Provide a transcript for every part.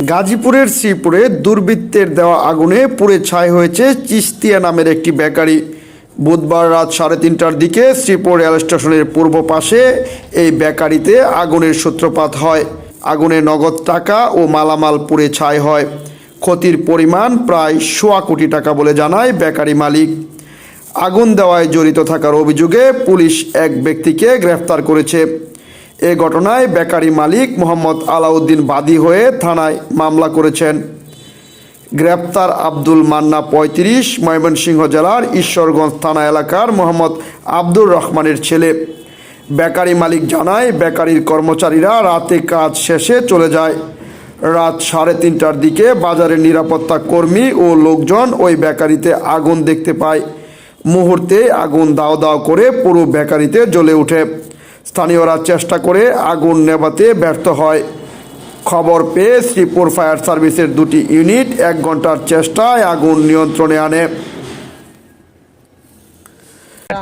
গাজীপুরের শ্রীপুরে দুর্বৃত্তের দেওয়া আগুনে পুড়ে ছাই হয়েছে চিস্তিয়া নামের একটি বেকারি। বুধবার রাত 3:30টার দিকে শ্রীপুর রেল স্টেশনের পূর্ব পাশে এই বেকারিতে আগুনের সূত্রপাত হয়। আগুনে নগদ টাকা ও মালামাল পুড়ে ছাই হয়। ক্ষতির পরিমাণ প্রায় 1.25 কোটি টাকা বলে জানায় বেকারি মালিক। আগুন দেওয়ায় জড়িত থাকার অভিযোগে পুলিশ এক ব্যক্তিকে গ্রেফতার করেছে। এ ঘটনায় বেকারি মালিক মোহাম্মদ আলাউদ্দিন বাদী হয়ে থানায় মামলা করেছেন। গ্রেপ্তার আব্দুল মান্না 35, ময়মনসিংহ জেলার ঈশ্বরগঞ্জ থানা এলাকার মোহাম্মদ আব্দুর রহমানের ছেলে। বেকারি মালিক জানায়, বেকারির কর্মচারীরা রাতে কাজ শেষে চলে যায়। রাত 3:30টার দিকে বাজারের নিরাপত্তা কর্মী ও লোকজন ওই বেকারিতে আগুন দেখতে পায়। মুহূর্তে আগুন দাও দাও করে পুরো বেকারিতে জ্বলে ওঠে। স্থানীয়রা চেষ্টা করে আগুন নেভাতে ব্যর্থ হয়। খবর পেয়ে শ্রীপুর ফায়ার সার্ভিসের 2টি ইউনিট 1 ঘন্টার চেষ্টায় আগুন নিয়ন্ত্রণে আনে।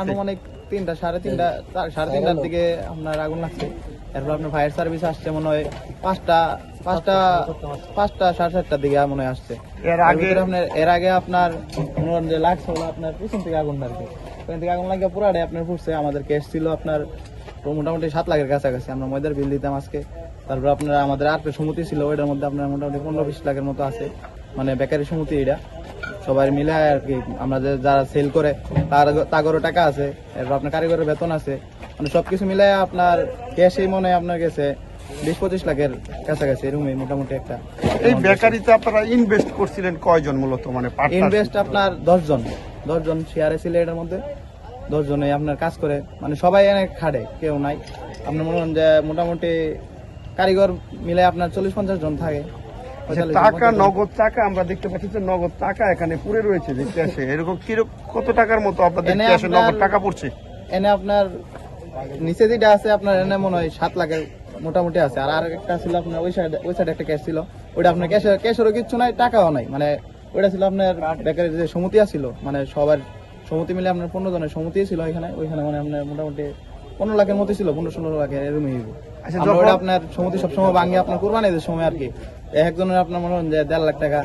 আনুমানিক 3:30-3:30টার দিকে আপনার আগুন লাগছে। এরপর আপনার ফায়ার সার্ভিস আসছে মনে হয় 5:30-7টার দিকে মনে হয় আসছে। এর আগে আপনার যে লাগছে হলো আপনার পিছন থেকে আগুন লাগছে। ওখান থেকে আগুন লাগিয়ে পুরাটাই আপনার ফুটছে। আমাদের ক্যাশ ছিল আপনার মোটামুটি 7 লাখের কাছাকাছি। আমরা ময়দার বিল দিতাম আজকে। তারপর আপনার আমাদের আর সমিতি ছিল, ওইটার মধ্যে আপনার মোটামুটি 15-20 লাখের মতো আছে। মানে বেকারি সমিতি এটা সবাই মিলে আর কি। আমরা যারা সেল করে তাগরও টাকা আছে, এরপর আপনার কারিগরের বেতন আছে, মানে সবকিছু মিলে আপনার ক্যাশই মনে হয় আপনার কাছে 20-25 লাখের কাছাকাছি এরকম মোটামুটি একটা। এই বেকারিতে আপনারা ইনভেস্ট করছিলেন কয়জন মূলত? মানে ইনভেস্ট আপনার 10 জন শেয়ারে ছিল। এটার মধ্যে 10 জনে আপনার কাজ করে, মানে সবাই অনেক খাটে, কেউ নাই। আপনার মনে হন যে মোটামুটি কারিগর মিলে আপনার 40-50 জন থাকে। টাকা, নগদ টাকা আমরা দেখতে পাচ্ছি যে নগদ টাকা এখানে পুড়ে রয়েছে। যে ক্যাশে এরকম কত টাকার মতো আপনাদের ক্যাশে নগদ টাকা পড়ছে? এনে আপনার নিচে যেটা আছে আপনার এনে মনে হয় 7 লাখের মোটামুটি আছে। আর একটা ছিল আপনার ওই সাইডে একটা ক্যাশ ছিল, ওইটা আপনার ক্যাশেরও কিচ্ছু নাই, টাকাও নাই। মানে ওইটা ছিল আপনার বেকারির যে সমিতি ছিল, মানে সবার সমিতি মিলে আপনার 15 জনের সমিতি ছিল ওইখানে মানে আপনার মোটামুটি 15 লাখের মতো ছিল, 15-16 লাখের এরকম। আপনার সমিতি সবসময় ভাঙে আপনার কোরবানির সময় আর কি। একজনের আপনার মনে হয় যে 1.5 লাখ টাকা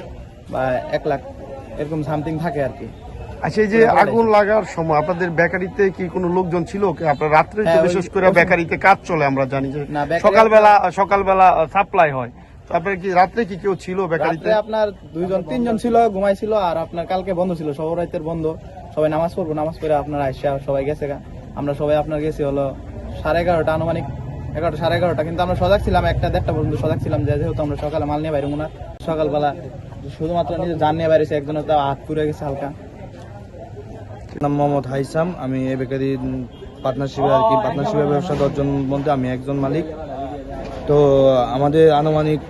বা 1 লাখ এরকম সামথিং থাকে আর কি। আচ্ছা, এই যে আগুন লাগার সময় আপনাদের বেকারিতে কি কোনো লোকজন ছিল? আপনার রাত্রে তো বিশেষ করে বেকারিতে কাজ চলে, আমরা জানি যে সকালবেলা সাপ্লাই হয়। তারপরে কি রাত্রে কি কেউ ছিল বেকারিতে? আপনার 2-3 জন ছিল, ঘুমাইছিল। আর আপনার কালকে বন্ধ ছিল, সব রাতের বন্ধ। সবাই নামাজ পড়ে আপনার আইসা সবাই গেছে। আমরা সবাই আপনার গেছি হলো 11:30 আনুমানিক 11:30 কিন্তু আমরা সজাগ ছিলাম 1-1:30 পর্যন্ত সজাগ ছিলাম, যেহেতু আমরা সকালে মাল নিয়ে বাইরে না। সকালবেলা শুধুমাত্র নিজে জান নিয়ে বাইরেছে, একজনের তাও হাত পুড়ে গেছে হালকা। নাম মোহাম্মদ হাইসাম। আমি এই বেকারি পার্টনারশিপের ব্যবসা 10 জন মধ্যে আমি একজন মালিক। তো আমাদের আনুমানিক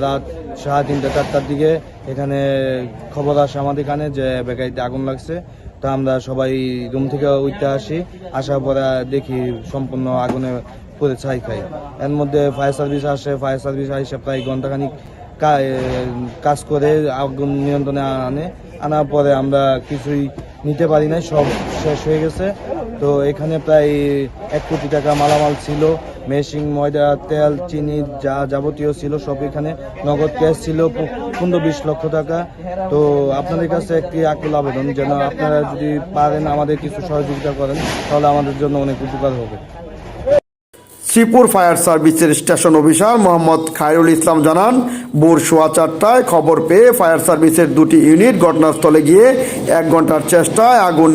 রাত 3:30-4টার দিকে এখানে খবর আসে আমাদের এখানে যে বেকারিতে আগুন লাগছে। তো আমরা সবাই রুম থেকে উঠতে আসার পরে দেখি সম্পূর্ণ আগুনে পুড়ে ছাই খাই। এর মধ্যে ফায়ার সার্ভিস আসে প্রায় ঘন্টাখানিক কাজ করে আগুন নিয়ন্ত্রণে আনার পরে আমরা কিছুই নিতে পারি নাই, সব শেষ হয়ে গেছে। তো এখানে প্রায় 1 কোটি টাকা মালামাল ছিল, মেশিন, ময়দা, তেল, চিনি যা যাবতীয় ছিল সব এখানে। নগদ ক্যাশ ছিল 15-20 লক্ষ টাকা। তো আপনাদের কাছে একটি আকুল আবেদন, যেন আপনারা যদি পারেন আমাদের কিছু সহযোগিতা করেন, তাহলে আমাদের জন্য অনেক উপকার হবে। শ্রীপুর ফায়ার সার্ভিসের স্টেশন অফিসার মোহাম্মদ খায়রুল ইসলাম জানান, ভোর 4:15টায় খবর পেয়ে ফায়ার সার্ভিসের 2টি ইউনিট ঘটনাস্থলে গিয়ে 1 ঘন্টার চেষ্টায় আগুন